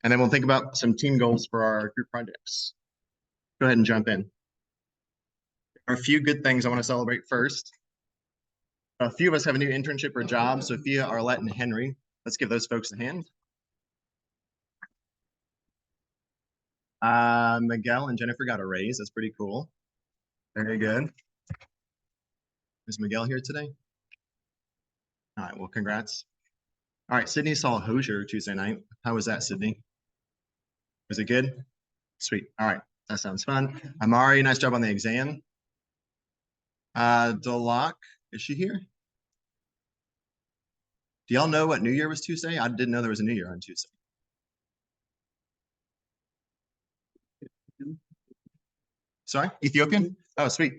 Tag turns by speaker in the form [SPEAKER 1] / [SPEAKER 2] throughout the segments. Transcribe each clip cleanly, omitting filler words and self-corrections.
[SPEAKER 1] and then we'll think about some team goals for our group projects. Go ahead and jump in. There are a few good things I want to celebrate first. A few of us have a new internship or job, Sophia, Arlette, and Henry. Let's give those folks a hand. Miguel and Jennifer got a raise. That's pretty cool. Very good. Is Miguel here today? All right, well, congrats. All right, Sydney saw Hozier Tuesday night. How was that, Sydney? Was it good? Sweet. All right, that sounds fun. Amari, nice job on the exam. Delac, is she here? Do y'all know what New Year was Tuesday? I didn't know there was a New Year on Tuesday. Sorry, Ethiopian? Oh, sweet.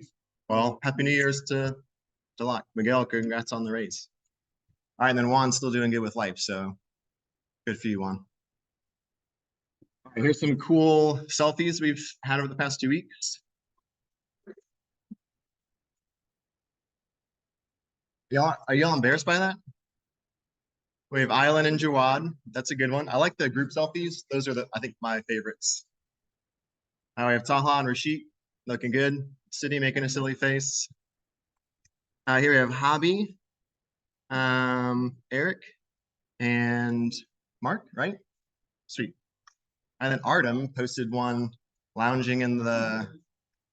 [SPEAKER 1] Well, Happy New Year's to Delac. Miguel, congrats on the raise. All right, and then Juan's still doing good with life, so good for you, Juan. All right, here's some cool selfies we've had over the past 2 weeks. Are y'all embarrassed by that? We have Island and Jawad. That's a good one. I like the group selfies. Those are I think my favorites. We have Taha and Rashid looking good. Sydney making a silly face. Here we have Hobby, Eric, and Mark, right? Sweet. And then Artem posted one lounging in the,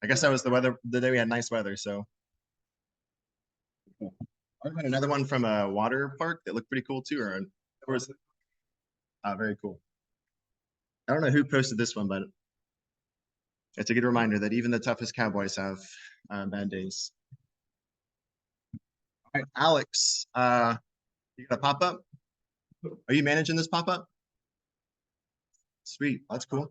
[SPEAKER 1] I guess that was the day we had nice weather, so. Artem had another one from a water park that looked pretty cool too, or was it? Very cool. I don't know who posted this one, but it's a good reminder that even the toughest cowboys have bad days. All right, Alex, you got a pop-up? Are you managing this pop-up? Sweet, that's cool.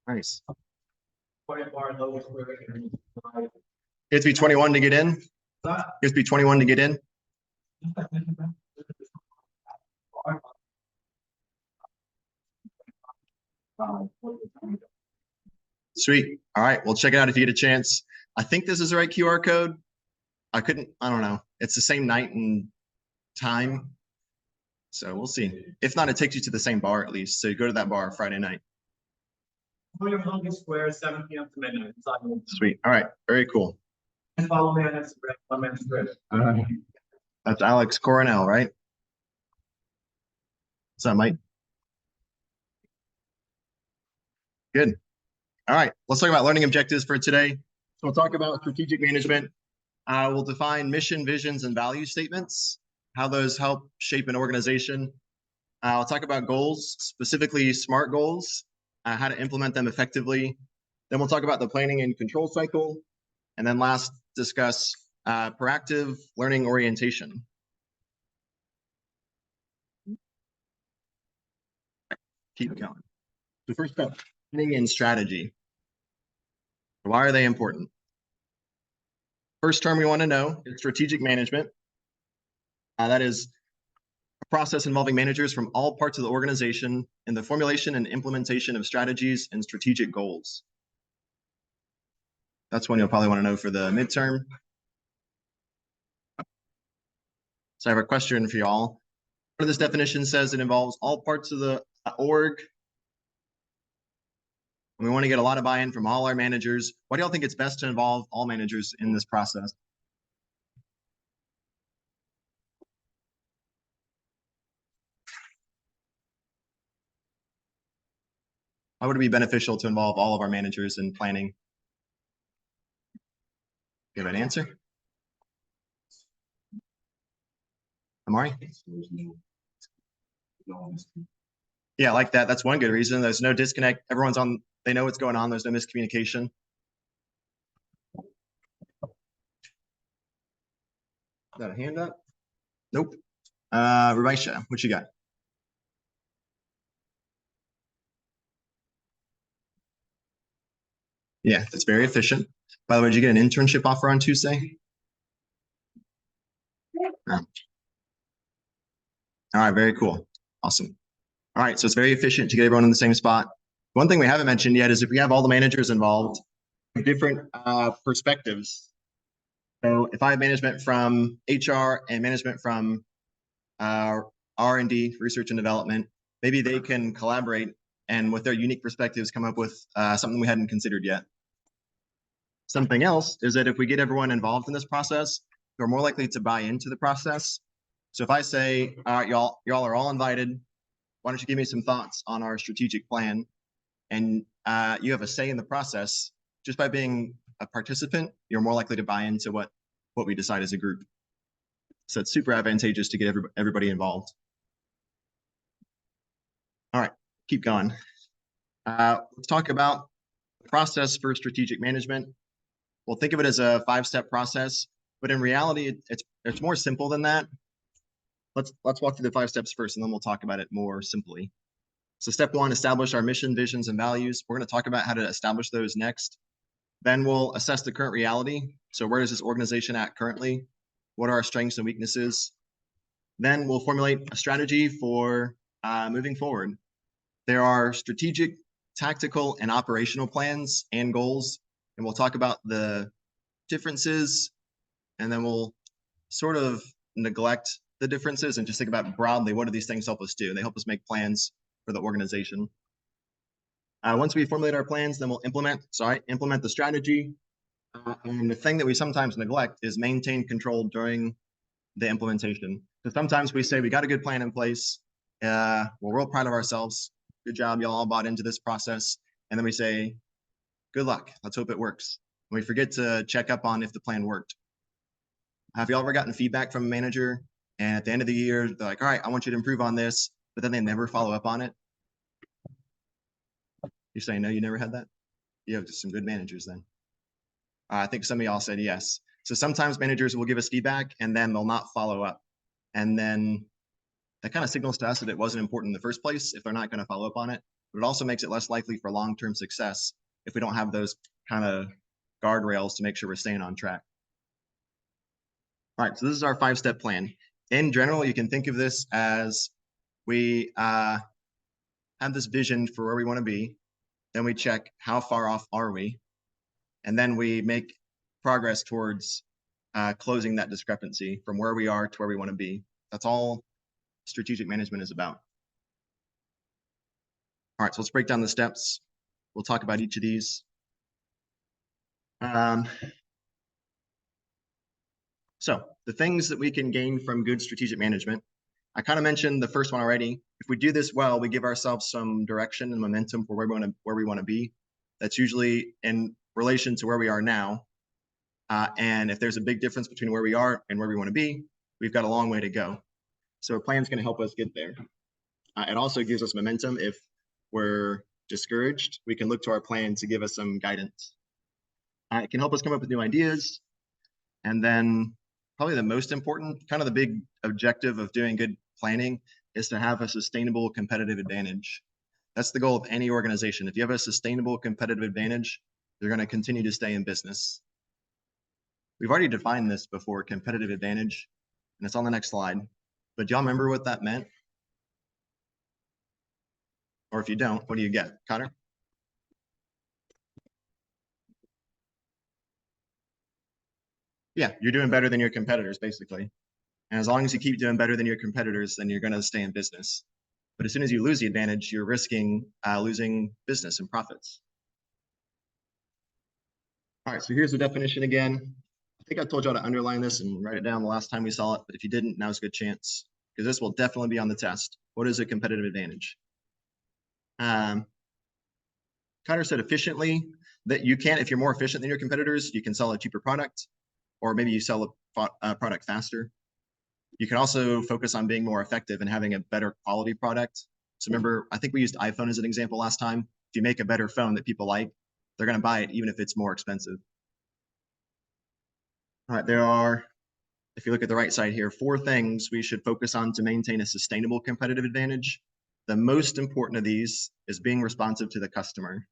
[SPEAKER 1] Nice. You have to be 21 to get in? You have to be 21 to get in? Sweet. All right, we'll check it out if you get a chance. I think this is the right QR code. I don't know. It's the same night and time. So we'll see. If not, it takes you to the same bar at least. So you go to that bar Friday night.
[SPEAKER 2] William Logan Square, 7 p.m. to midnight.
[SPEAKER 1] Sweet. All right. Very cool.
[SPEAKER 2] And follow me on Instagram.
[SPEAKER 1] That's Alex Coronel, right? What's up, Mike? Good. All right. Let's talk about learning objectives for today. So we'll talk about strategic management. We'll define mission, visions, and value statements, how those help shape an organization. I'll talk about goals, specifically SMART goals, how to implement them effectively. Then we'll talk about the planning and control cycle. And then last, discuss proactive learning orientation. Keep going. So first up, planning and strategy. Why are they important? First term we want to know is strategic management. That is a process involving managers from all parts of the organization in the formulation and implementation of strategies and strategic goals. That's one you'll probably want to know for the midterm. So I have a question for y'all. Part of this definition says it involves all parts of the org. And we want to get a lot of buy-in from all our managers. Why do y'all think it's best to involve all managers in this process? Why would it be beneficial to involve all of our managers in planning? You have an answer? Amari? Yeah, I like that. That's one good reason. There's no disconnect. Everyone's on, they know what's going on. There's no miscommunication. Got a hand up? Nope. Ravisha, what you got? Yeah, it's very efficient. By the way, did you get an internship offer on Tuesday? No. All right, very cool. Awesome. All right, so it's very efficient to get everyone in the same spot. One thing we haven't mentioned yet is if we have all the managers involved, different perspectives. So if I have management from HR and management from R&D, research and development, maybe they can collaborate and with their unique perspectives come up with something we hadn't considered yet. Something else is that if we get everyone involved in this process, they're more likely to buy into the process. So if I say, all right, y'all are all invited, why don't you give me some thoughts on our strategic plan? And you have a say in the process. Just by being a participant, you're more likely to buy into what we decide as a group. So it's super advantageous to get everybody involved. All right, keep going. Let's talk about the process for strategic management. We'll think of it as a 5-step process, but in reality, it's more simple than that. Let's walk through the 5 steps first, and then we'll talk about it more simply. So step 1, establish our mission, visions, and values. We're going to talk about how to establish those next. Then we'll assess the current reality. So where is this organization at currently? What are our strengths and weaknesses? Then we'll formulate a strategy for moving forward. There are strategic, tactical, and operational plans and goals. And we'll talk about the differences, and then we'll sort of neglect the differences and just think about broadly, what do these things help us do? They help us make plans for the organization. Once we formulate our plans, then we'll implement the strategy. And the thing that we sometimes neglect is maintain control during the implementation. So sometimes we say we got a good plan in place. We're real proud of ourselves. Good job, y'all all bought into this process. And then we say, good luck. Let's hope it works. And we forget to check up on if the plan worked. Have you all ever gotten feedback from a manager and at the end of the year, they're like, all right, I want you to improve on this, but then they never follow up on it? You're saying, no, you never had that? You have some good managers then. I think some of y'all said yes. So sometimes managers will give us feedback and then they'll not follow up. And then that kind of signals to us that it wasn't important in the first place if they're not going to follow up on it. But it also makes it less likely for long-term success if we don't have those kind of guardrails to make sure we're staying on track. All right, so this is our 5-step plan. In general, you can think of this as we have this vision for where we want to be. Then we check how far off are we, and then we make progress towards closing that discrepancy from where we are to where we want to be. That's all strategic management is about. All right, so let's break down the steps. We'll talk about each of these. So the things that we can gain from good strategic management, I kind of mentioned the first one already. If we do this well, we give ourselves some direction and momentum for where we want to be. That's usually in relation to where we are now. And if there's a big difference between where we are and where we want to be, we've got a long way to go. So a plan is going to help us get there. It also gives us momentum. If we're discouraged, we can look to our plan to give us some guidance. It can help us come up with new ideas. And then probably the most important, kind of the big objective of doing good planning is to have a sustainable competitive advantage. That's the goal of any organization. If you have a sustainable competitive advantage, you're going to continue to stay in business. We've already defined this before, competitive advantage, and it's on the next slide. But do y'all remember what that meant? Or if you don't, what do you get? Connor? Yeah, you're doing better than your competitors, basically. And as long as you keep doing better than your competitors, then you're going to stay in business. But as soon as you lose the advantage, you're risking losing business and profits. All right, so here's the definition again. I think I told y'all to underline this and write it down the last time we saw it, but if you didn't, now's a good chance, because this will definitely be on the test. What is a competitive advantage? Connor said efficiently, that you can, if you're more efficient than your competitors, you can sell a cheaper product, or maybe you sell a product faster. You can also focus on being more effective and having a better quality product. So remember, I think we used iPhone as an example last time. If you make a better phone that people like, they're going to buy it even if it's more expensive. All right, there are, if you look at the right side here, 4 things we should focus on to maintain a sustainable competitive advantage. The most important of these is being responsive to the customer.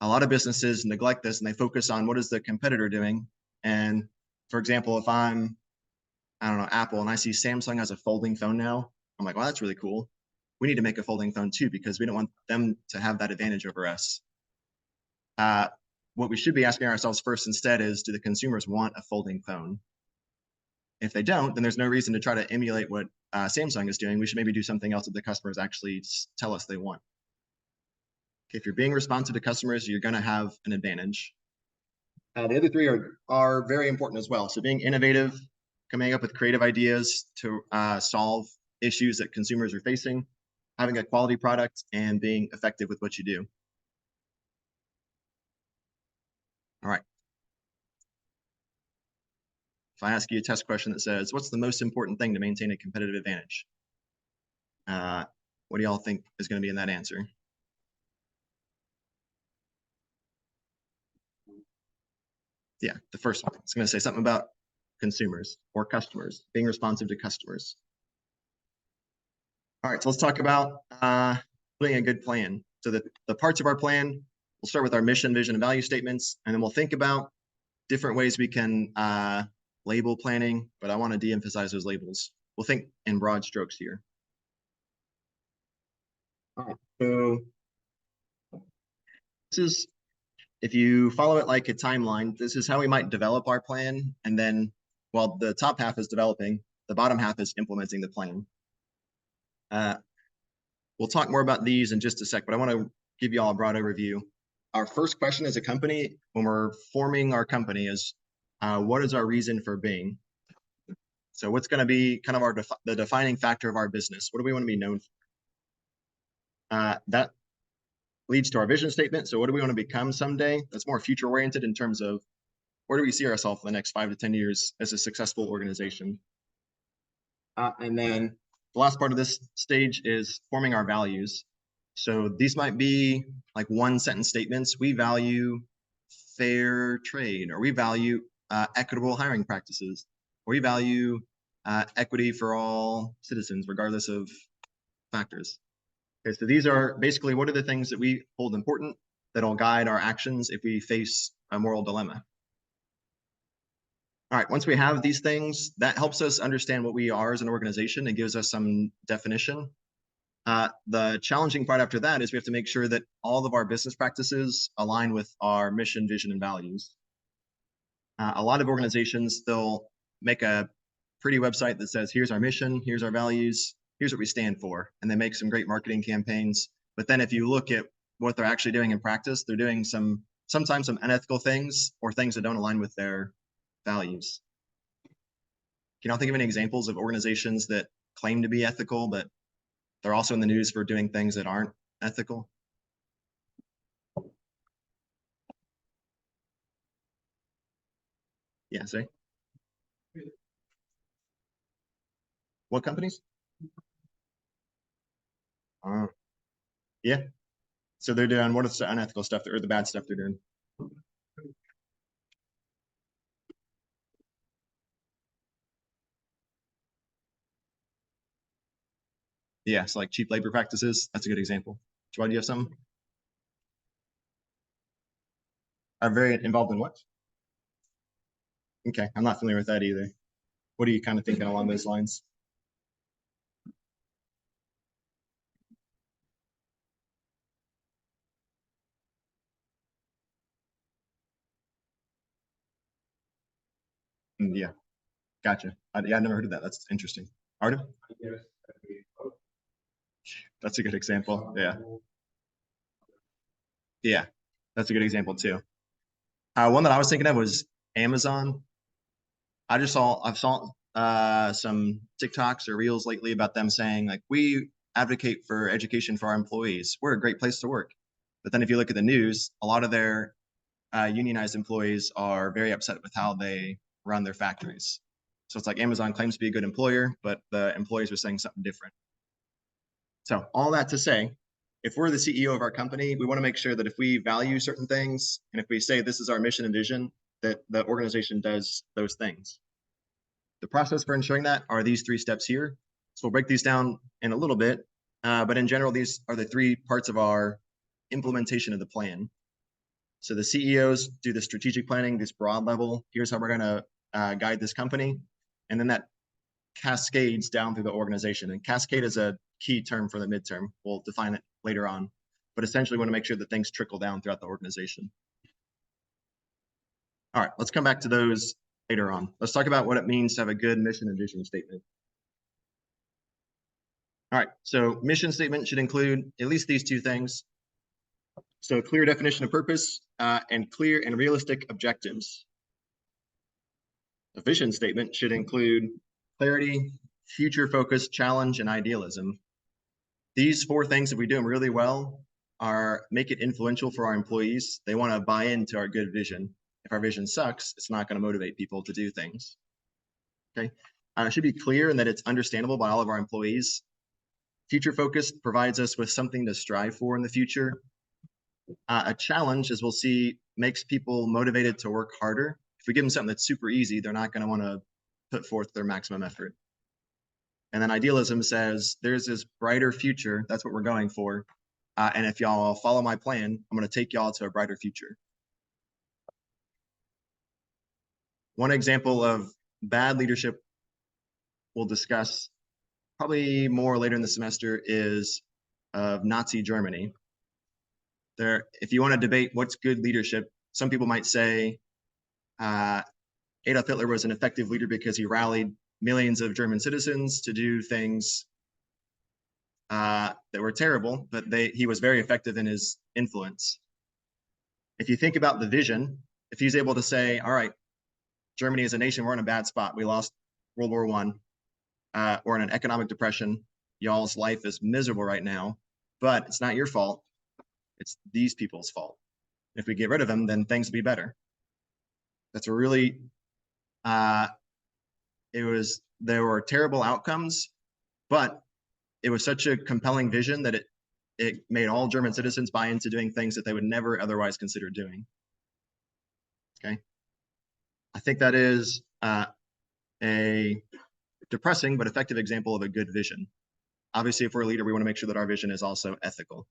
[SPEAKER 1] A lot of businesses neglect this and they focus on what is the competitor doing. And for example, if I'm, I don't know, Apple, and I see Samsung has a folding phone now, I'm like, well, that's really cool. we need to make a folding phone too, because we don't want them to have that advantage over us. What we should be asking ourselves first instead is, do the consumers want a folding phone? If they don't, then there's no reason to try to emulate what Samsung is doing. We should maybe do something else that the customers actually tell us they want. If you're being responsive to customers, you're going to have an advantage. The other three are very important as well. So being innovative, coming up with creative ideas to solve issues that consumers are facing, having a quality product, and being effective with what you do. All right. If I ask you a test question that says, what's the most important thing to maintain a competitive advantage? What do y'all think is going to be in that answer? Yeah, the first one. It's going to say something about consumers or customers, being responsive to customers. All right, so let's talk about building a good plan. So the parts of our plan, we'll start with our mission, vision, and value statements, and then we'll think about different ways we can label planning, but I want to de-emphasize those labels. We'll think in broad strokes here. All right, so this is, if you follow it like a timeline, this is how we might develop our plan. And then while the top half is developing, the bottom half is implementing the plan. We'll talk more about these in just a sec, but I want to give you all a broad overview. Our first question as a company, when we're forming our company, is what is our reason for being? So what's going to be kind of the defining factor of our business? What do we want to be known for? That leads to our vision statement. So what do we want to become someday? That's more future oriented in terms of where do we see ourselves in the next 5 to 10 years as a successful organization? And then the last part of this stage is forming our values. So these might be like one sentence statements. We value fair trade, or we value equitable hiring practices, or we value equity for all citizens, regardless of factors. Okay, so these are basically what are the things that we hold important that'll guide our actions if we face a moral dilemma. All right, once we have these things, that helps us understand what we are as an organization and gives us some definition. The challenging part after that is we have to make sure that all of our business practices align with our mission, vision, and values. A lot of organizations, they'll make a pretty website that says, here's our mission, here's our values, here's what we stand for. And they make some great marketing campaigns. But then if you look at what they're actually doing in practice, they're doing sometimes some unethical things or things that don't align with their values. Can you all think of any examples of organizations that claim to be ethical, but they're also in the news for doing things that aren't ethical? Yeah, say. What companies? Yeah. So they're doing what is the unethical stuff or the bad stuff they're doing? Yeah, so like cheap labor practices. That's a good example. Why do you have some? Are very involved in what? Okay, I'm not familiar with that either. What are you kind of thinking along those lines? Yeah, gotcha. Yeah, I never heard of that. That's interesting. Artem? That's a good example. Yeah. Yeah, that's a good example too. One that I was thinking of was Amazon. I've saw some TikToks or reels lately about them saying like, we advocate for education for our employees. We're a great place to work. But then if you look at the news, a lot of their unionized employees are very upset with how they run their factories. So it's like Amazon claims to be a good employer, but the employees are saying something different. So all that to say, if we're the CEO of our company, we want to make sure that if we value certain things, and if we say this is our mission and vision, that the organization does those things. The process for ensuring that are these 3 steps here. So we'll break these down in a little bit, but in general, these are the 3 parts of our implementation of the plan. So the CEOs do the strategic planning, this broad level. Here's how we're going to guide this company. And then that cascades down through the organization. And cascade is a key term for the midterm. We'll define it later on, but essentially we want to make sure that things trickle down throughout the organization. All right, let's come back to those later on. Let's talk about what it means to have a good mission and vision statement. All right, so mission statement should include at least these two things. So clear definition of purpose and clear and realistic objectives. A vision statement should include clarity, future focus, challenge, and idealism. These four things, if we do them really well, make it influential for our employees. They want to buy into our good vision. If our vision sucks, it's not going to motivate people to do things. Okay, it should be clear and that it's understandable by all of our employees. Future focus provides us with something to strive for in the future. A challenge, as we'll see, makes people motivated to work harder. If we give them something that's super easy, they're not going to want to put forth their maximum effort. And then idealism says there's this brighter future. That's what we're going for. And if y'all follow my plan, I'm going to take y'all to a brighter future. One example of bad leadership we'll discuss probably more later in the semester is of Nazi Germany. If you want to debate what's good leadership, some people might say Adolf Hitler was an effective leader because he rallied millions of German citizens to do things that were terrible, but he was very effective in his influence. If you think about the vision, if he's able to say, all right, Germany as a nation, we're in a bad spot. We lost World War I. We're in an economic depression. Y'all's life is miserable right now, but it's not your fault. It's these people's fault. If we get rid of them, then things will be better. That's a really, there were terrible outcomes, but it was such a compelling vision that it made all German citizens buy into doing things that they would never otherwise consider doing. Okay. I think that is a depressing but effective example of a good vision. Obviously, if we're a leader, we want to make sure that our vision is also ethical.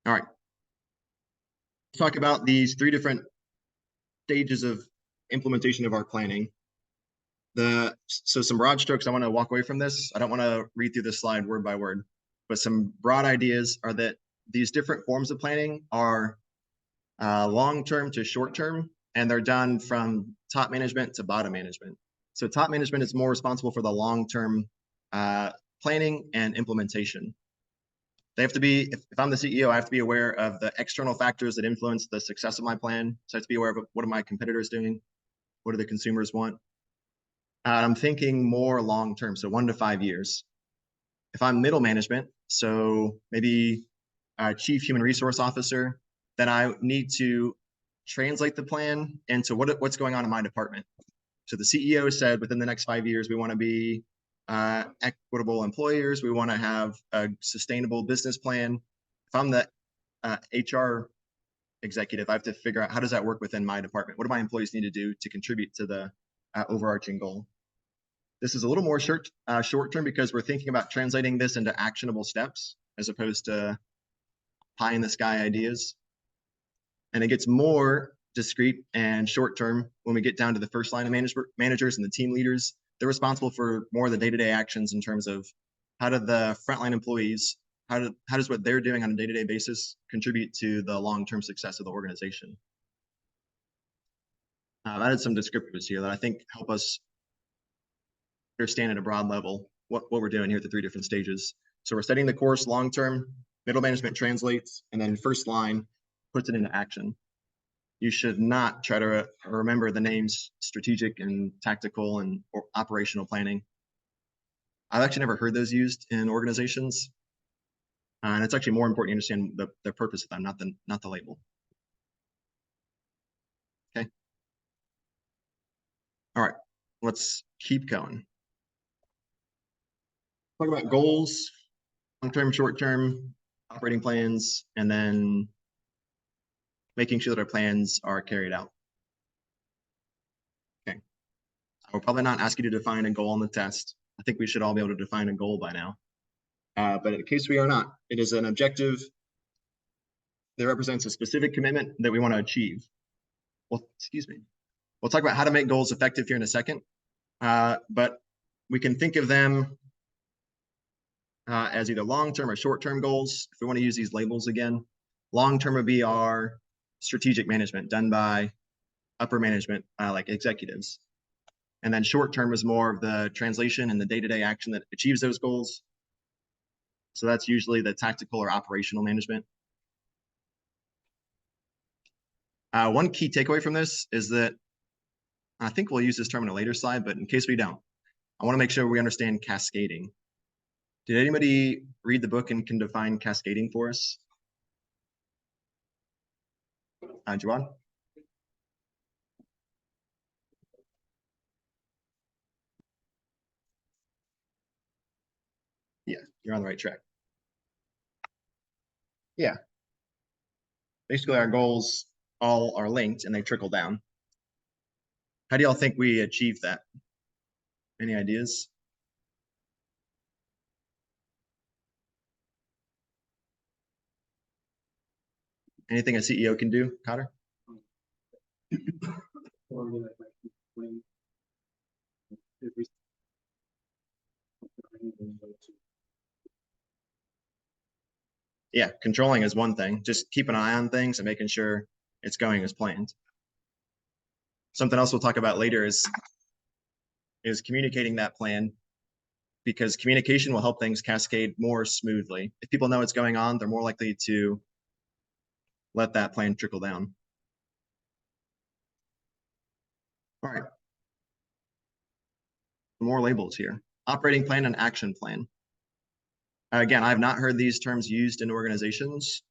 [SPEAKER 1] All right. Let's talk about these three different stages of implementation of our planning. So some broad strokes, I want to walk away from this. I don't want to read through this slide word by word, but some broad ideas are that these different forms of planning are long-term to short-term, and they're done from top management to bottom management. So top management is more responsible for the long-term planning and implementation. They have to be, if I'm the CEO, I have to be aware of the external factors that influence the success of my plan. So I have to be aware of what are my competitors doing? What do the consumers want? I'm thinking more long-term, so 1 to 5 years. If I'm middle management, so maybe a chief human resource officer, then I need to translate the plan into what's going on in my department. So the CEO said within the next 5 years, we want to be equitable employers. We want to have a sustainable business plan. If I'm the HR executive, I have to figure out how does that work within my department? What do my employees need to do to contribute to the overarching goal? This is a little more short-term because we're thinking about translating this into actionable steps as opposed to pie-in-the-sky ideas. And it gets more discrete and short-term when we get down to the first line of managers and the team leaders. They're responsible for more of the day-to-day actions in terms of how do the frontline employees, how does what they're doing on a day-to-day basis contribute to the long-term success of the organization. I've added some descriptors here that I think help us understand at a broad level what we're doing here at the three different stages. So we're setting the course long-term, middle management translates, and then first line puts it into action. You should not try to remember the names strategic and tactical and operational planning. I've actually never heard those used in organizations. And it's actually more important to understand the purpose of them, not the label. Okay. All right, let's keep going. Talk about goals, long-term, short-term, operating plans, and then making sure that our plans are carried out. Okay. I will probably not ask you to define a goal on the test. I think we should all be able to define a goal by now. But in case we are not, it is an objective that represents a specific commitment that we want to achieve. Well, excuse me. We'll talk about how to make goals effective here in a second. But we can think of them as either long-term or short-term goals. If we want to use these labels again, long-term would be our strategic management done by upper management, like executives. And then short-term is more of the translation and the day-to-day action that achieves those goals. So that's usually the tactical or operational management. One key takeaway from this is that I think we'll use this term in a later slide, but in case we don't, I want to make sure we understand cascading. Did anybody read the book and can define cascading for us? Jawad? Yeah, you're on the right track. Yeah. Basically, our goals all are linked and they trickle down. How do y'all think we achieve that? Any ideas? Anything a CEO can do, Cotter? Yeah, controlling is one thing. Just keep an eye on things and making sure it's going as planned. Something else we'll talk about later is communicating that plan, because communication will help things cascade more smoothly. If people know what's going on, they're more likely to let that plan trickle down. All right. More labels here. Operating plan and action plan. Again, I've not heard these terms used in organizations.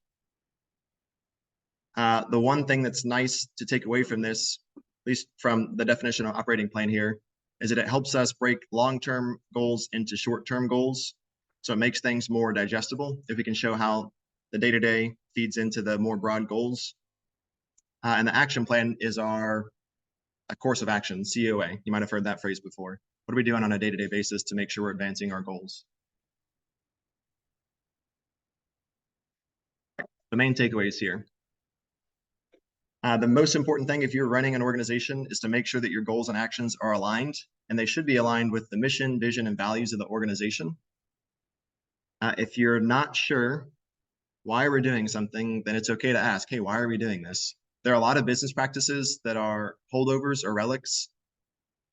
[SPEAKER 1] The one thing that's nice to take away from this, at least from the definition of operating plan here, is that it helps us break long-term goals into short-term goals. So it makes things more digestible if we can show how the day-to-day feeds into the more broad goals. And the action plan is a course of action, COA. You might have heard that phrase before. What are we doing on a day-to-day basis to make sure we're advancing our goals? The main takeaways here. The most important thing if you're running an organization is to make sure that your goals and actions are aligned, and they should be aligned with the mission, vision, and values of the organization. If you're not sure why we're doing something, then it's okay to ask, hey, why are we doing this? There are a lot of business practices that are holdovers or relics.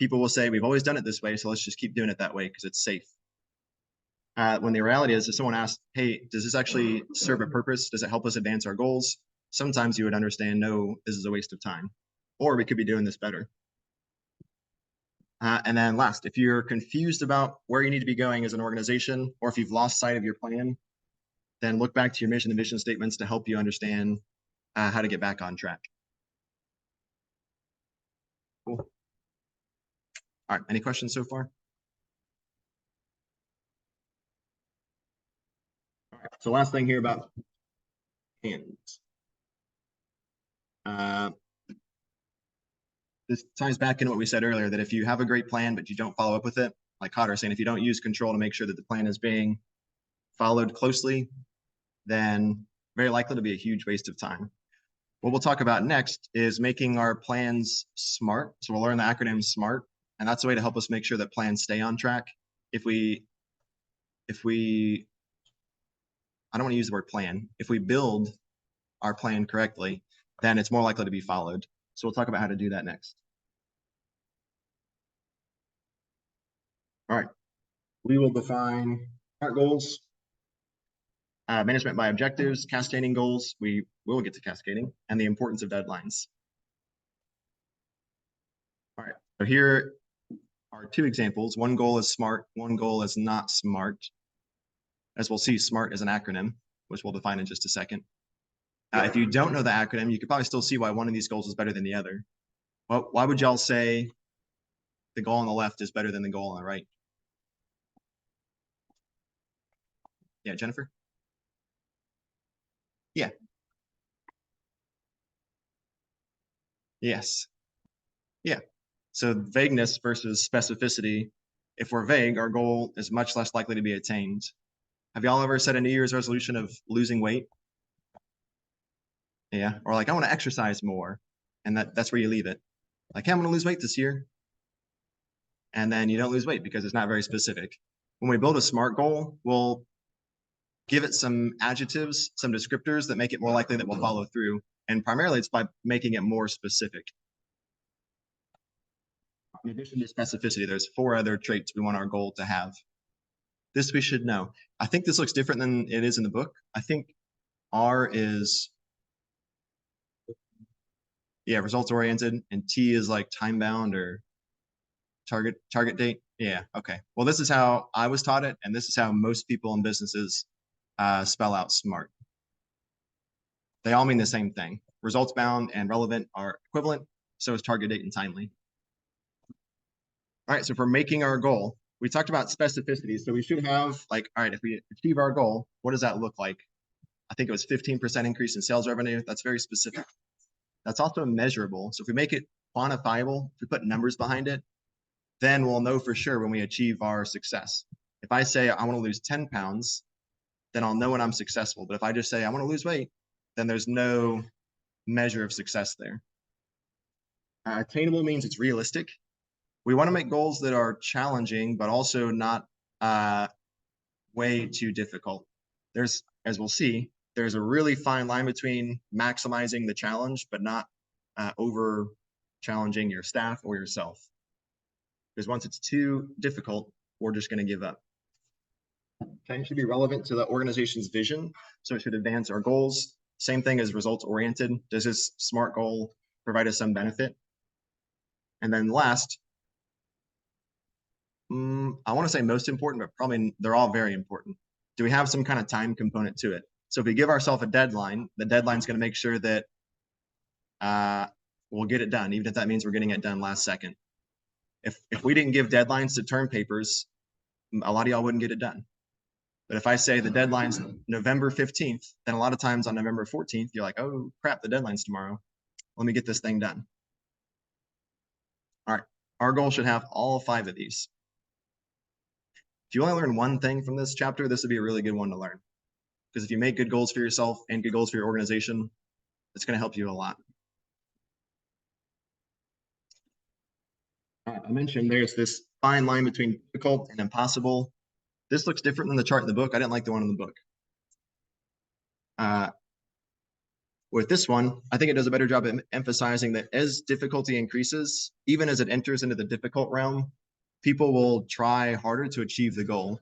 [SPEAKER 1] People will say, we've always done it this way, so let's just keep doing it that way because it's safe. When the reality is, if someone asks, hey, does this actually serve a purpose? Does it help us advance our goals? Sometimes you would understand, no, this is a waste of time, or we could be doing this better. And then last, if you're confused about where you need to be going as an organization, or if you've lost sight of your plan, then look back to your mission and vision statements to help you understand how to get back on track. Cool. All right, any questions so far? All right, so last thing here about hands. This ties back into what we said earlier, that if you have a great plan, but you don't follow up with it, like Cotter saying, if you don't use control to make sure that the plan is being followed closely, then very likely to be a huge waste of time. What we'll talk about next is making our plans SMART. So we'll learn the acronym SMART, and that's a way to help us make sure that plans stay on track. If we, I don't want to use the word plan. If we build our plan correctly, then it's more likely to be followed. So we'll talk about how to do that next. All right, we will define SMART goals, management by objectives, cascading goals. We will get to cascading, and the importance of deadlines. All right, so here are two examples. One goal is SMART, one goal is not SMART. As we'll see, SMART is an acronym, which we'll define in just a second. If you don't know the acronym, you could probably still see why one of these goals is better than the other. Well, why would y'all say the goal on the left is better than the goal on the right? Yeah, Jennifer? Yeah. Yes. Yeah. So vagueness versus specificity. If we're vague, our goal is much less likely to be attained. Have y'all ever set a New Year's resolution of losing weight? Yeah. Or like, I want to exercise more. And that's where you leave it. Like, hey, I'm going to lose weight this year. And then you don't lose weight because it's not very specific. When we build a SMART goal, we'll give it some adjectives, some descriptors that make it more likely that we'll follow through. And primarily it's by making it more specific. In addition to specificity, there's 4 other traits we want our goal to have. This we should know. I think this looks different than it is in the book. I think R is, yeah, results oriented, and T is like time bound or target date. Yeah, okay. Well, this is how I was taught it, and this is how most people in businesses spell out SMART. They all mean the same thing. Results bound and relevant are equivalent, so is target date and timely. All right, so for making our goal, we talked about specificity. So we should have like, all right, if we achieve our goal, what does that look like? I think it was 15% increase in sales revenue. That's very specific. That's also measurable. So if we make it quantifiable, if we put numbers behind it, then we'll know for sure when we achieve our success. If I say I want to lose 10 pounds, then I'll know when I'm successful. But if I just say I want to lose weight, then there's no measure of success there. Attainable means it's realistic. We want to make goals that are challenging, but also not way too difficult. There's, as we'll see, there's a really fine line between maximizing the challenge, but not over challenging your staff or yourself. Because once it's too difficult, we're just going to give up. Okay, it should be relevant to the organization's vision. So it should advance our goals. Same thing as results oriented. Does this SMART goal provide us some benefit? And then last, I want to say most important, but probably they're all very important. Do we have some kind of time component to it? So if we give ourselves a deadline, the deadline's going to make sure that we'll get it done, even if that means we're getting it done last second. If we didn't give deadlines to term papers, a lot of y'all wouldn't get it done. But if I say the deadline's November 15th, then a lot of times on November 14th, you're like, oh crap, the deadline's tomorrow. Let me get this thing done. All right, our goal should have all 5 of these. If you only learn one thing from this chapter, this would be a really good one to learn. Because if you make good goals for yourself and good goals for your organization, it's going to help you a lot. I mentioned there's this fine line between difficult and impossible. This looks different than the chart in the book. I didn't like the one in the book. With this one, I think it does a better job at emphasizing that as difficulty increases, even as it enters into the difficult realm, people will try harder to achieve the goal.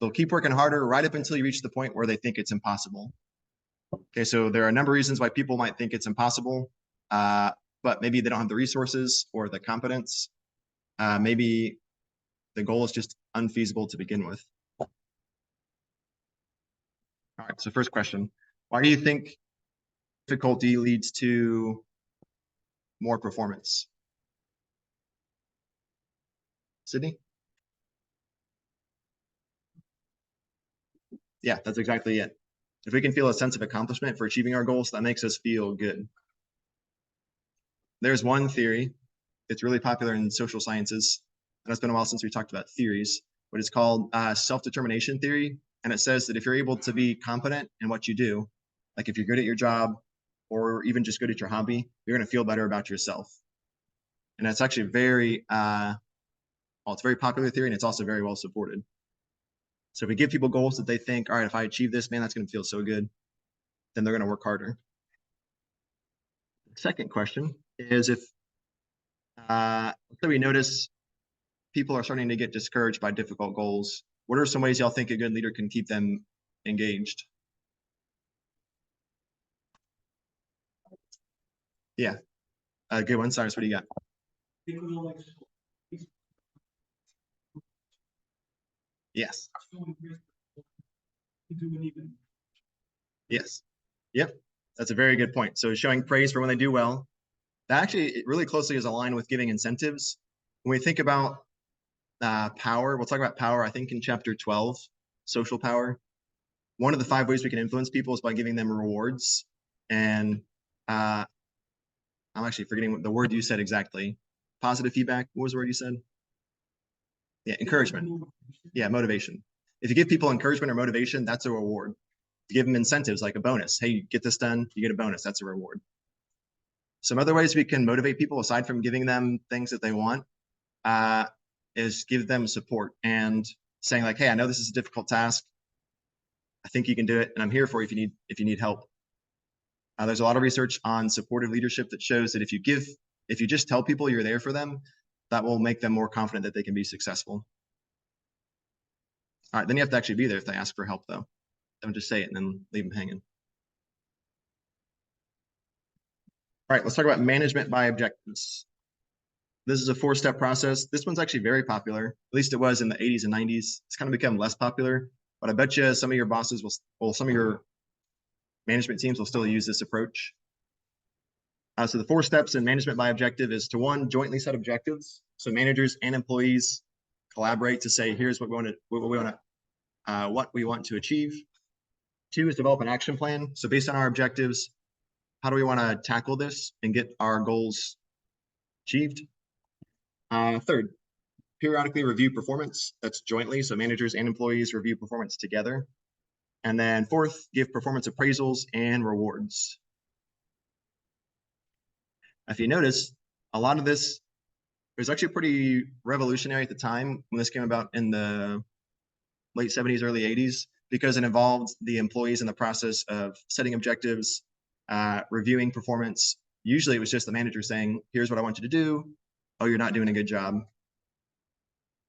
[SPEAKER 1] They'll keep working harder right up until you reach the point where they think it's impossible. Okay, so there are a number of reasons why people might think it's impossible, but maybe they don't have the resources or the competence. Maybe the goal is just unfeasible to begin with. All right, so first question, why do you think difficulty leads to more performance? Sydney? Yeah, that's exactly it. If we can feel a sense of accomplishment for achieving our goals, that makes us feel good. There's one theory, it's really popular in social sciences, and it's been a while since we talked about theories, but it's called self-determination theory. And it says that if you're able to be competent in what you do, like if you're good at your job or even just good at your hobby, you're going to feel better about yourself. And that's actually very, well, it's a very popular theory, and it's also very well supported. So if we give people goals that they think, all right, if I achieve this, man, that's going to feel so good, then they're going to work harder. Second question is if so we notice people are starting to get discouraged by difficult goals, what are some ways y'all think a good leader can keep them engaged? Yeah, good one. Cyrus, what do you got? Yes. Yes. Yep. That's a very good point. So showing praise for when they do well, that actually really closely is aligned with giving incentives. When we think about power, we'll talk about power, I think in chapter 12, social power. One of the 5 ways we can influence people is by giving them rewards. And I'm actually forgetting what the word you said exactly. Positive feedback. What was the word you said? Yeah, encouragement. Yeah, motivation. If you give people encouragement or motivation, that's a reward. You give them incentives like a bonus. Hey, you get this done, you get a bonus. That's a reward. Some other ways we can motivate people aside from giving them things that they want is give them support. And saying like, hey, I know this is a difficult task. I think you can do it, and I'm here for you if you need help. There's a lot of research on supportive leadership that shows that if you just tell people you're there for them, that will make them more confident that they can be successful. All right, then you have to actually be there if they ask for help, though. Don't just say it and then leave them hanging. All right, let's talk about management by objectives. This is a 4-step process. This one's actually very popular. At least it was in the 80s and 90s. It's kind of become less popular, but I bet you some of your bosses some of your management teams will still use this approach. So the 4 steps in management by objective is to 1, jointly set objectives. So managers and employees collaborate to say, here's what we want to achieve. 2 is develop an action plan. So based on our objectives, how do we want to tackle this and get our goals achieved? 3rd, periodically review performance. That's jointly. So managers and employees review performance together. And then 4th, give performance appraisals and rewards. If you notice, a lot of this was actually pretty revolutionary at the time when this came about in the late 70s, early 80s, because it involved the employees in the process of setting objectives, reviewing performance. Usually it was just the manager saying, here's what I want you to do. Oh, you're not doing a good job.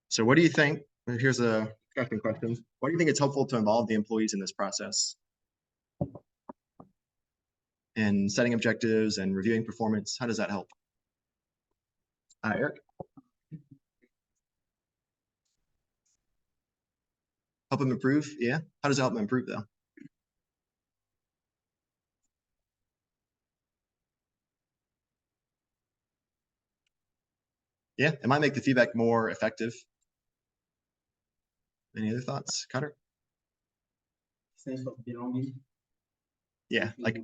[SPEAKER 1] So what do you think? Here's a discussion question. Why do you think it's helpful to involve the employees in this process? And setting objectives and reviewing performance, how does that help? Eric? Help them improve? Yeah. How does it help them improve though? Yeah, it might make the feedback more effective. Any other thoughts, Cutter?
[SPEAKER 2] Sense of belonging.
[SPEAKER 1] Yeah, like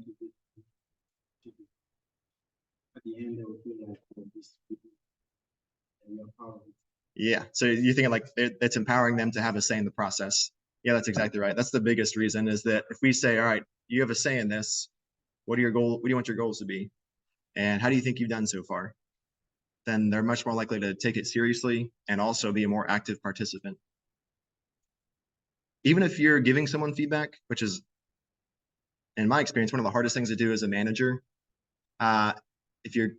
[SPEAKER 2] At the end, they will feel like these people and you're part of it.
[SPEAKER 1] yeah. So you're thinking like it's empowering them to have a say in the process. Yeah, that's exactly right. That's the biggest reason is that if we say, all right, you have a say in this, what do you want your goals to be? And how do you think you've done so far? Then they're much more likely to take it seriously and also be a more active participant. Even if you're giving someone feedback, which is, in my experience, one of the hardest things to do as a manager, if you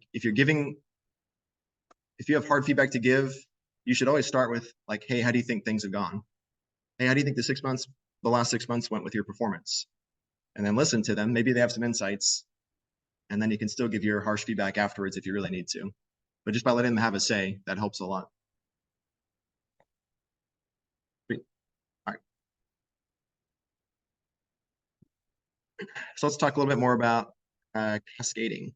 [SPEAKER 1] have hard feedback to give, you should always start with like, hey, how do you think things have gone? Hey, how do you think the last 6 months went with your performance? And then listen to them. Maybe they have some insights, and then you can still give your harsh feedback afterwards if you really need to. But just by letting them have a say, that helps a lot. All right. So let's talk a little bit more about cascading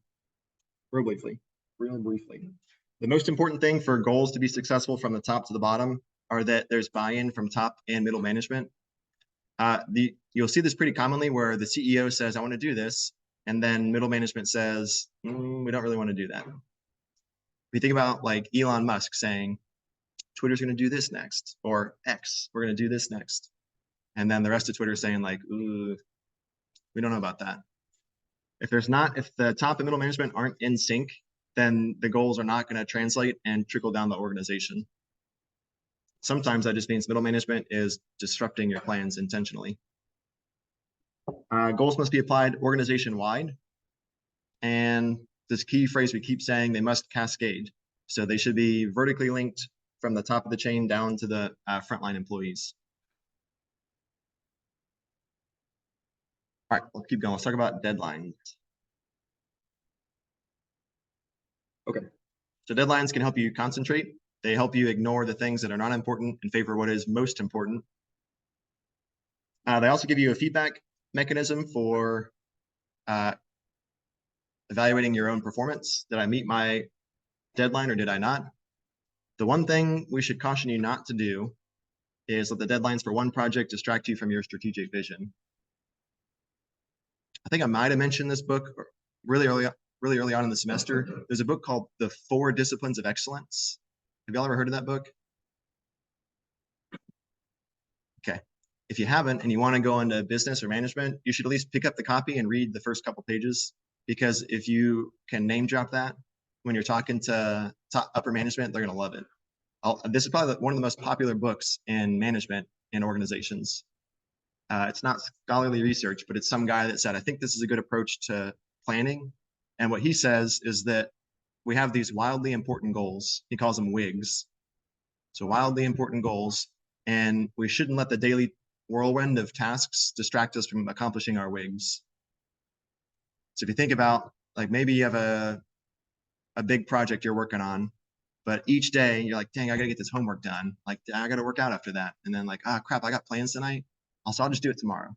[SPEAKER 1] real briefly. The most important thing for goals to be successful from the top to the bottom are that there's buy-in from top and middle management. You'll see this pretty commonly where the CEO says, I want to do this. And then middle management says, we don't really want to do that. We think about like Elon Musk saying, Twitter's going to do this next, or X, we're going to do this next. And then the rest of Twitter is saying like, ooh, we don't know about that. If the top and middle management aren't in sync, then the goals are not going to translate and trickle down the organization. Sometimes that just means middle management is disrupting your plans intentionally. Goals must be applied organization-wide. And this key phrase we keep saying, they must cascade. So they should be vertically linked from the top of the chain down to the frontline employees. All right, let's keep going. Let's talk about deadlines. Okay, so deadlines can help you concentrate. They help you ignore the things that are not important in favor of what is most important. They also give you a feedback mechanism for evaluating your own performance. Did I meet my deadline or did I not? The one thing we should caution you not to do is let the deadlines for one project distract you from your strategic vision. I think I might have mentioned this book really early on in the semester. There's a book called The 4 Disciplines of Excellence. Have y'all ever heard of that book? Okay. If you haven't and you want to go into business or management, you should at least pick up the copy and read the first couple pages, because if you can name drop that when you're talking to upper management, they're going to love it. This is probably one of the most popular books in management in organizations. It's not scholarly research, but it's some guy that said, I think this is a good approach to planning. And what he says is that we have these wildly important goals. He calls them WIGs. So wildly important goals. And we shouldn't let the daily whirlwind of tasks distract us from accomplishing our WIGs. So if you think about, like, maybe you have a big project you're working on, but each day you're like, dang, I gotta get this homework done. Like, I gotta work out after that. And then like, ah, crap, I got plans tonight. Also, I'll just do it tomorrow.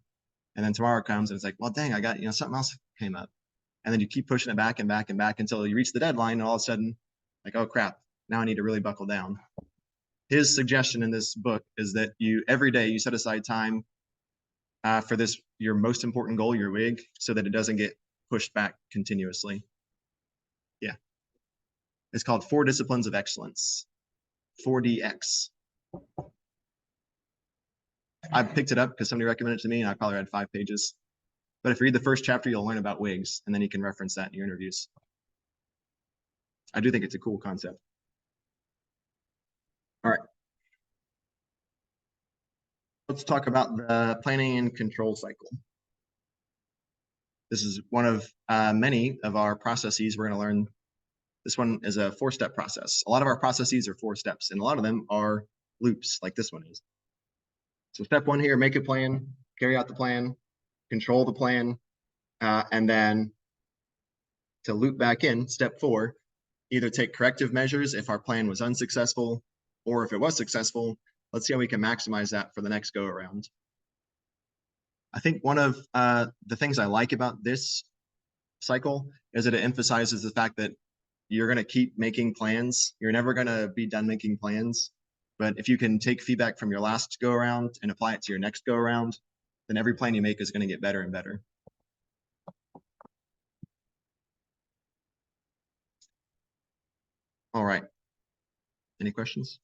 [SPEAKER 1] And then tomorrow comes and it's like, well, dang, I got, something else came up. And then you keep pushing it back and back and back until you reach the deadline. And all of a sudden, like, oh crap, now I need to really buckle down. His suggestion in this book is that every day you set aside time for this, your most important goal, your WIG, so that it doesn't get pushed back continuously. Yeah. It's called 4 Disciplines of Excellence, 4DX. I picked it up because somebody recommended it to me and I probably read 5 pages. But if you read the first chapter, you'll learn about WIGs and then you can reference that in your interviews. I do think it's a cool concept. All right. Let's talk about the planning and control cycle. This is one of many of our processes we're going to learn. This one is a 4-step process. A lot of our processes are 4 steps, and a lot of them are loops, like this one is. So step 1 here, make a plan, carry out the plan, control the plan, and then to loop back in, step 4, either take corrective measures if our plan was unsuccessful, or if it was successful, let's see how we can maximize that for the next go around. I think one of the things I like about this cycle is that it emphasizes the fact that you're going to keep making plans. You're never going to be done making plans. But if you can take feedback from your last go around and apply it to your next go around, then every plan you make is going to get better and better. All right. Any questions?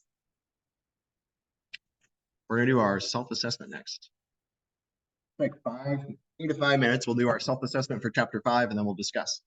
[SPEAKER 1] We're going to do our self-assessment next. Like 3 to 5 minutes. We'll do our self-assessment for chapter 5, and then we'll discuss.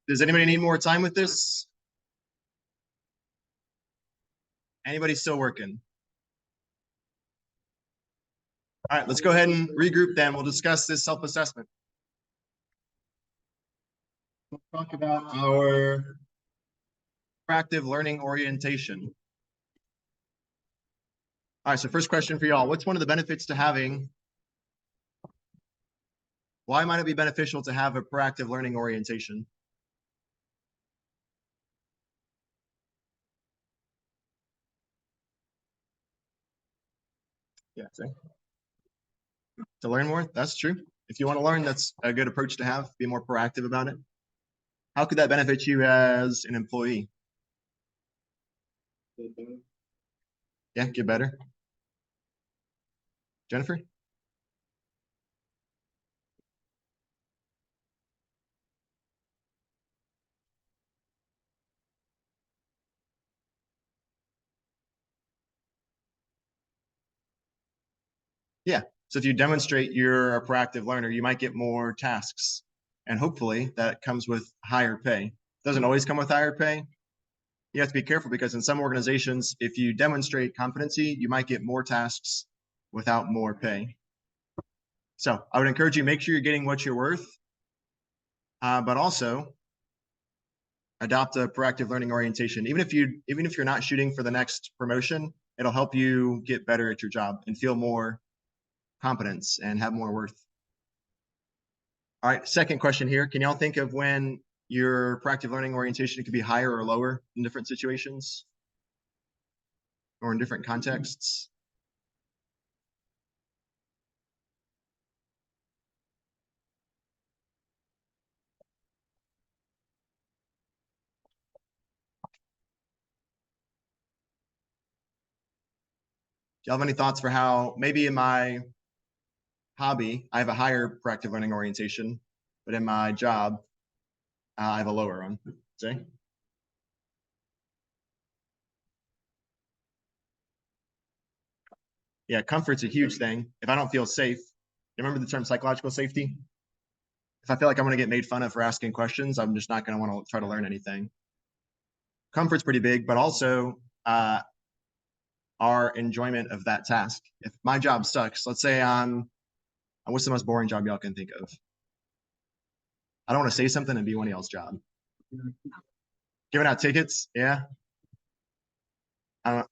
[SPEAKER 1] Does anybody need more time with this? Anybody still working? All right, let's go ahead and regroup then. We'll discuss this self-assessment. We'll talk about our proactive learning orientation. All right, so first question for y'all. What's one of the benefits to having, why might it be beneficial to have a proactive learning orientation? Yeah, see? To learn more, that's true. If you want to learn, that's a good approach to have. Be more proactive about it. How could that benefit you as an employee? Yeah, get better. Jennifer? Yeah. So if you demonstrate you're a proactive learner, you might get more tasks. And hopefully that comes with higher pay. Doesn't always come with higher pay. You have to be careful because in some organizations, if you demonstrate competency, you might get more tasks without more pay. So I would encourage you, make sure you're getting what you're worth, but also adopt a proactive learning orientation. Even if you're not shooting for the next promotion, it'll help you get better at your job and feel more competence and have more worth. All right, second question here. Can y'all think of when your proactive learning orientation could be higher or lower in different situations or in different contexts? Do y'all have any thoughts for how maybe in my hobby, I have a higher proactive learning orientation, but in my job, I have a lower one. See? Yeah, comfort's a huge thing. If I don't feel safe, you remember the term psychological safety? If I feel like I'm going to get made fun of for asking questions, I'm just not going to want to try to learn anything. Comfort's pretty big, but also our enjoyment of that task. If my job sucks, let's say what's the most boring job y'all can think of? I don't want to say something and be one of y'all's job. Giving out tickets, yeah. I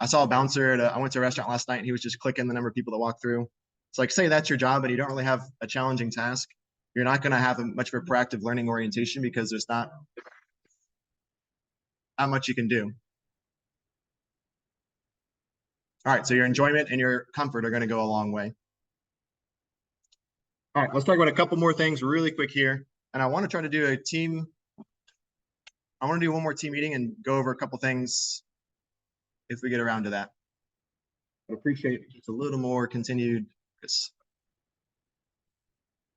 [SPEAKER 1] saw a bouncer I went to a restaurant last night and he was just clicking the number of people that walk through. It's like, say that's your job and you don't really have a challenging task. You're not going to have much of a proactive learning orientation because there's not much you can do. All right, so your enjoyment and your comfort are going to go a long way. All right, let's talk about a couple more things really quick here. And I want to try to do I want to do one more team meeting and go over a couple things if we get around to that. I appreciate just a little more continued focus.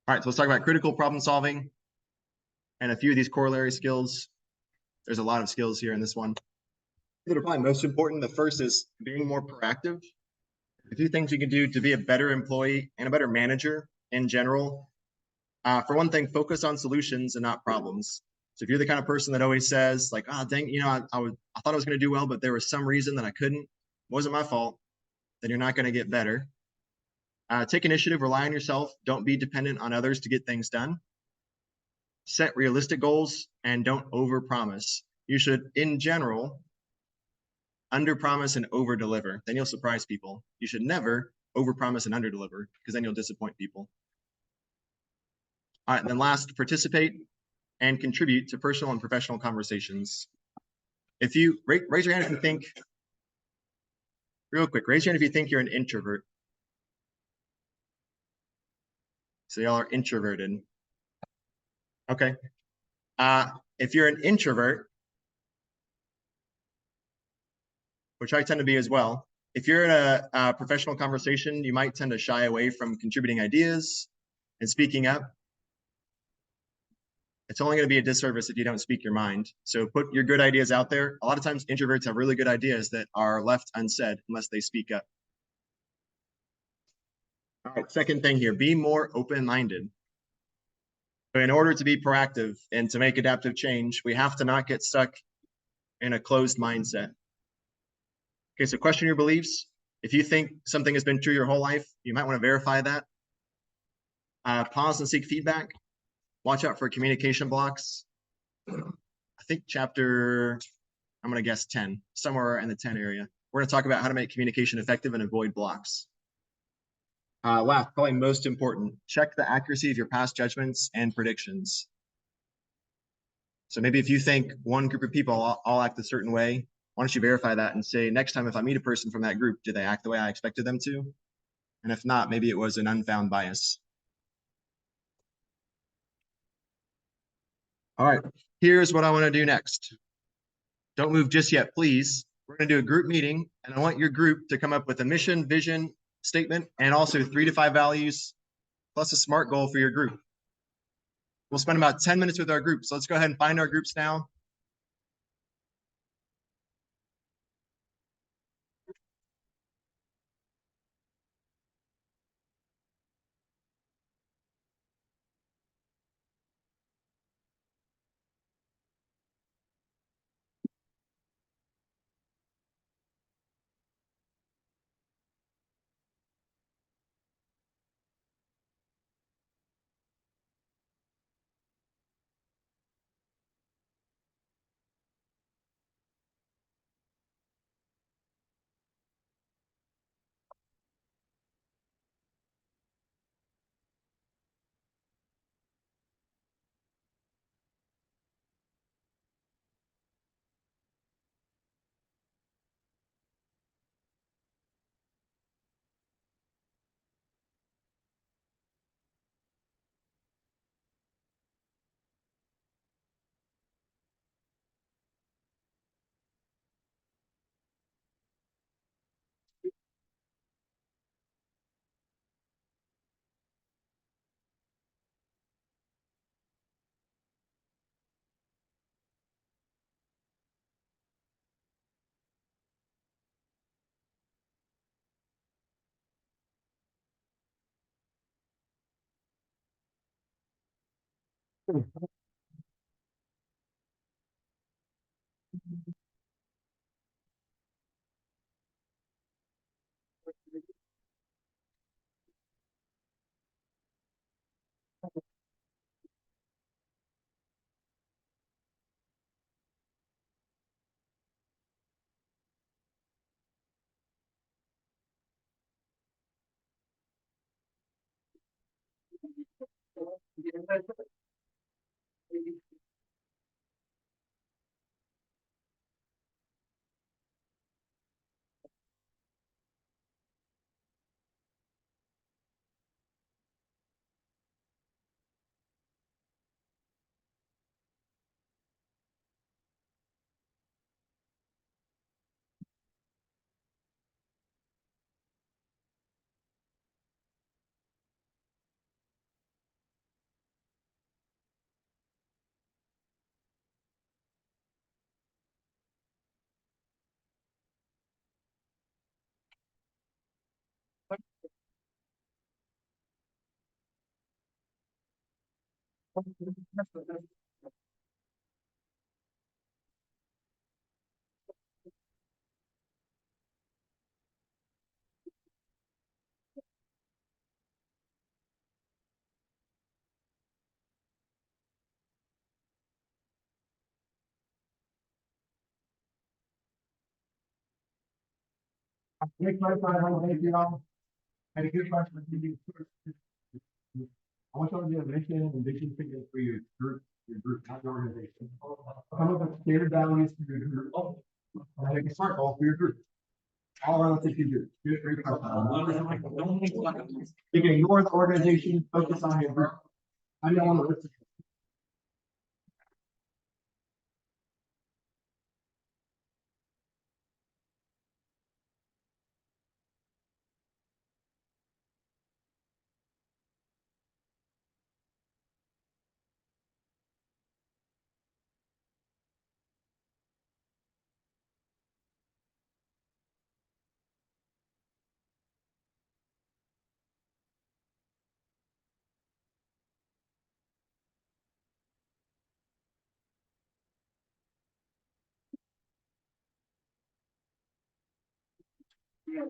[SPEAKER 1] All right, so let's talk about critical problem solving and a few of these corollary skills. There's a lot of skills here in this one. That are probably most important. The first is being more proactive. A few things you can do to be a better employee and a better manager in general. For one thing, focus on solutions and not problems. So if you're the kind of person that always says like, oh, dang, I thought I was going to do well, but there was some reason that I couldn't, it wasn't my fault, then you're not going to get better. Take initiative, rely on yourself. Don't be dependent on others to get things done. Set realistic goals and don't overpromise. You should, in general, underpromise and overdeliver. Then you'll surprise people. You should never overpromise and underdeliver because then you'll disappoint people. All right, and then last, participate and contribute to personal and professional conversations. If you raise your hand if you think, real quick, raise your hand if you think you're an introvert. So y'all are introverted. Okay. If you're an introvert, which I tend to be as well, if you're in a professional conversation, you might tend to shy away from contributing ideas and speaking up. It's only going to be a disservice if you don't speak your mind. So put your good ideas out there. A lot of times introverts have really good ideas that are left unsaid unless they speak up. All right, second thing here, be more open-minded. In order to be proactive and to make adaptive change, we have to not get stuck in a closed mindset. Okay, so question your beliefs. If you think something has been true your whole life, you might want to verify that. Pause and seek feedback. Watch out for communication blocks. I think chapter, I'm going to guess 10, somewhere in the 10 area. We're going to talk about how to make communication effective and avoid blocks. Last, probably most important, check the accuracy of your past judgments and predictions. So maybe if you think one group of people all act a certain way, why don't you verify that and say, next time if I meet a person from that group, do they act the way I expected them to? And if not, maybe it was an unfound bias. All right, here's what I want to do next. Don't move just yet, please. We're going to do a group meeting, and I want your group to come up with a mission, vision, statement, and also 3 to 5 values, plus a SMART goal for your group. We'll spend about 10 minutes with our group. So let's go ahead and find our groups now.
[SPEAKER 3] Hey, clarify how many of y'all had a good question. I want y'all to do a mission and vision statement for your group, not your organization. Come up with standard values for your group. And make a SMART goal for your group. All relative to your group. Do it for your company. You can ignore the organization, focus on your group. I know on the list.
[SPEAKER 2] Yeah.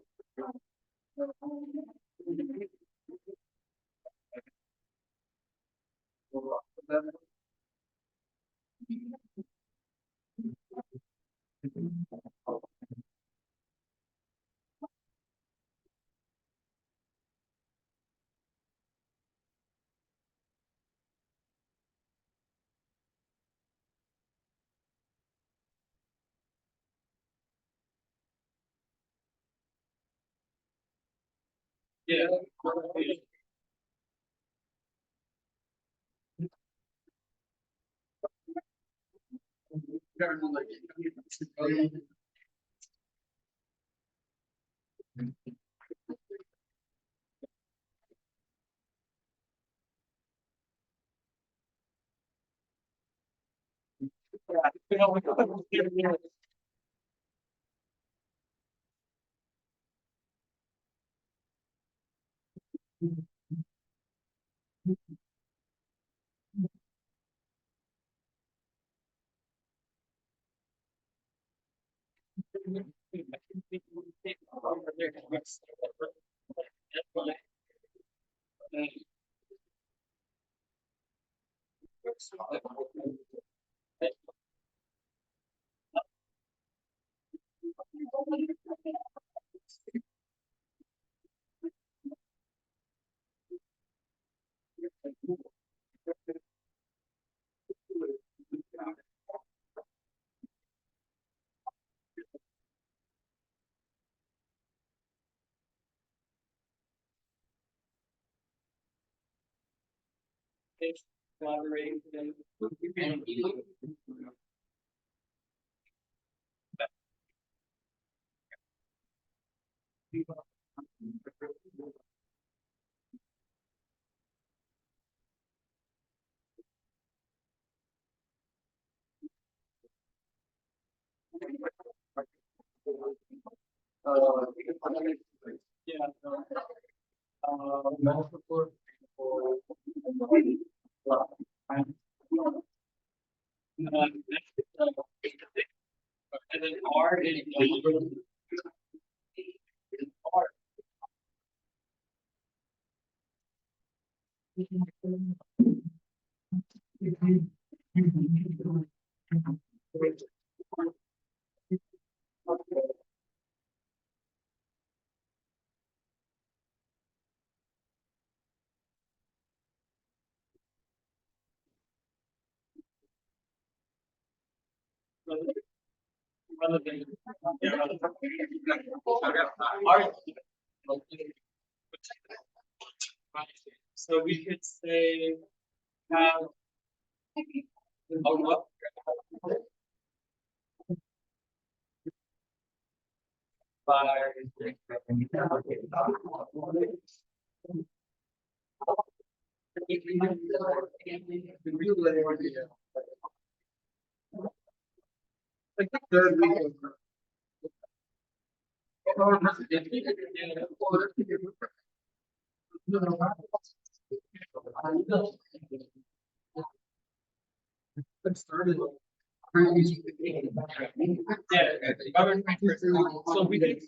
[SPEAKER 2] Collaborate and yeah. And then R is R. So we could say have a rough by like the third week of started. Yeah, so we did.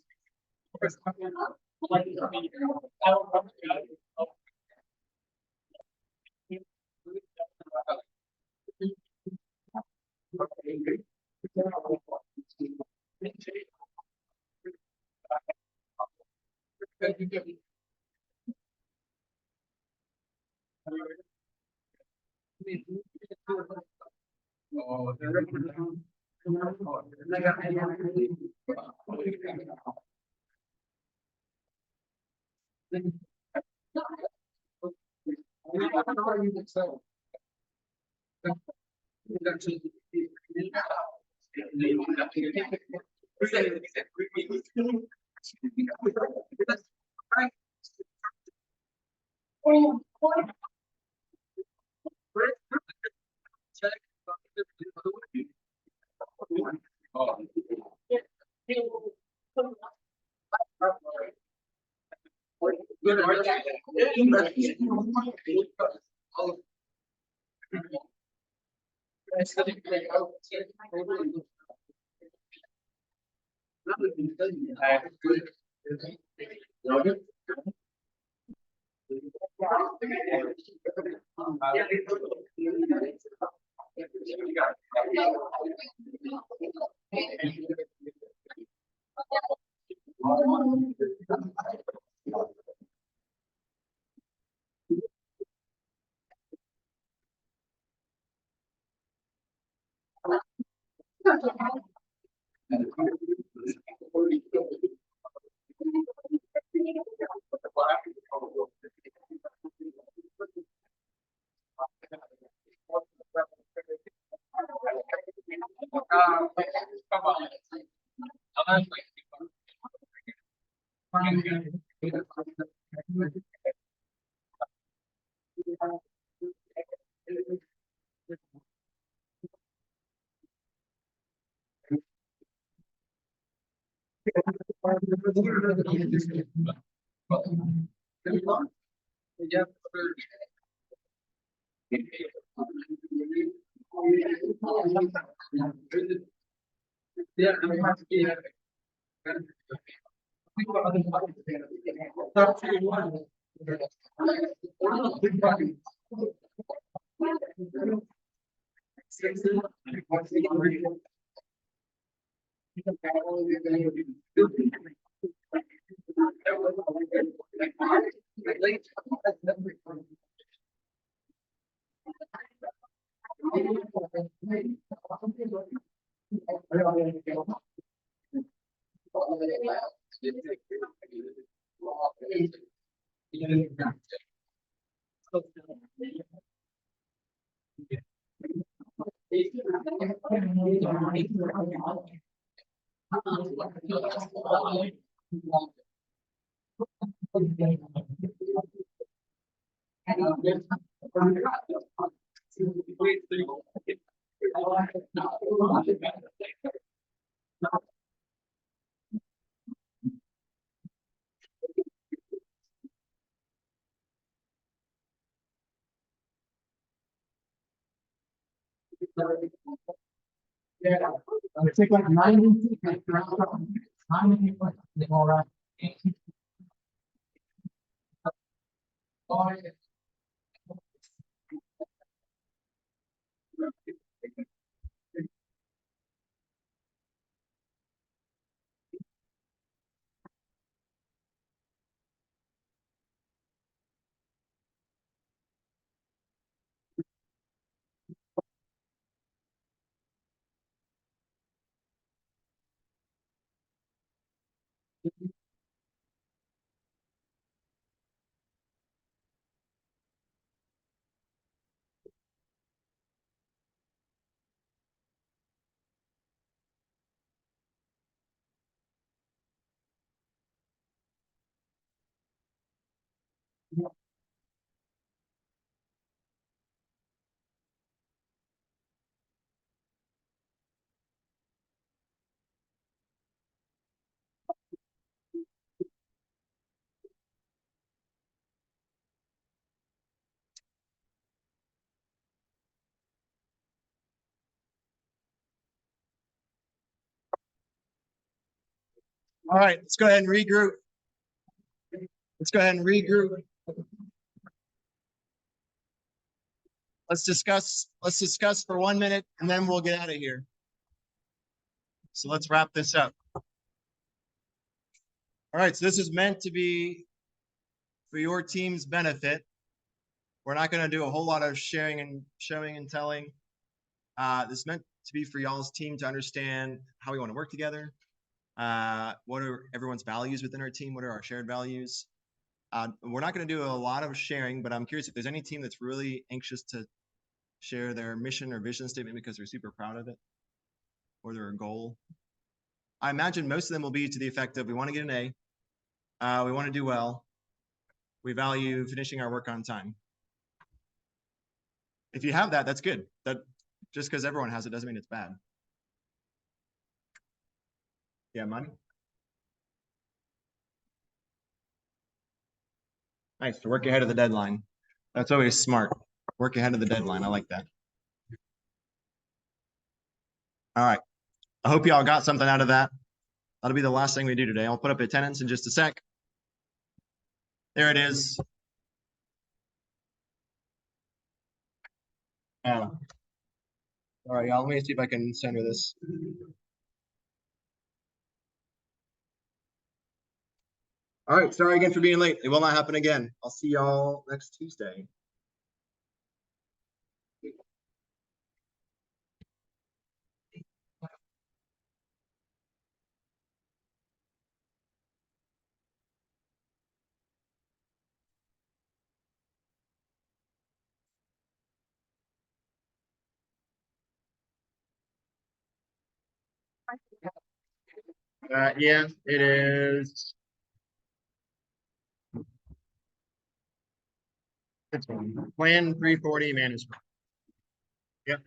[SPEAKER 3] It take like 90 seconds. 90 seconds. All right.
[SPEAKER 1] All right, let's go ahead and regroup. Let's go ahead and regroup. Let's discuss for 1 minute and then we'll get out of here. So let's wrap this up. All right, so this is meant to be for your team's benefit. We're not going to do a whole lot of sharing and showing and telling. This is meant to be for y'all's team to understand how we want to work together. What are everyone's values within our team? What are our shared values? We're not going to do a lot of sharing, but I'm curious if there's any team that's really anxious to share their mission or vision statement because they're super proud of it or their goal. I imagine most of them will be to the effect of we want to get an A, we want to do well, we value finishing our work on time. If you have that, that's good. That just because everyone has it doesn't mean it's bad. Yeah, money. Nice to work ahead of the deadline. That's always smart. Work ahead of the deadline. I like that. All right. I hope y'all got something out of that. That'll be the last thing we do today. I'll put up attendance in just a sec. There it is. All right, y'all, let me see if I can center this. All right, sorry again for being late. It will not happen again. I'll see y'all next Tuesday. Yeah, it is. Plan 340 management. Yep.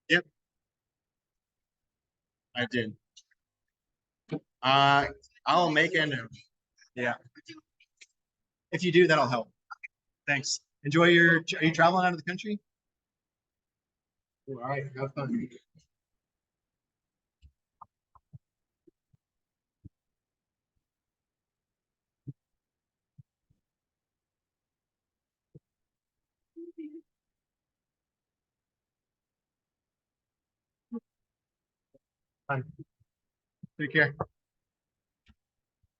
[SPEAKER 1] Yep, I did. I'll make a note. Yeah. If you do, that'll help. Thanks. Enjoy your, are you traveling out of the country? All right, have fun. Bye. Take care.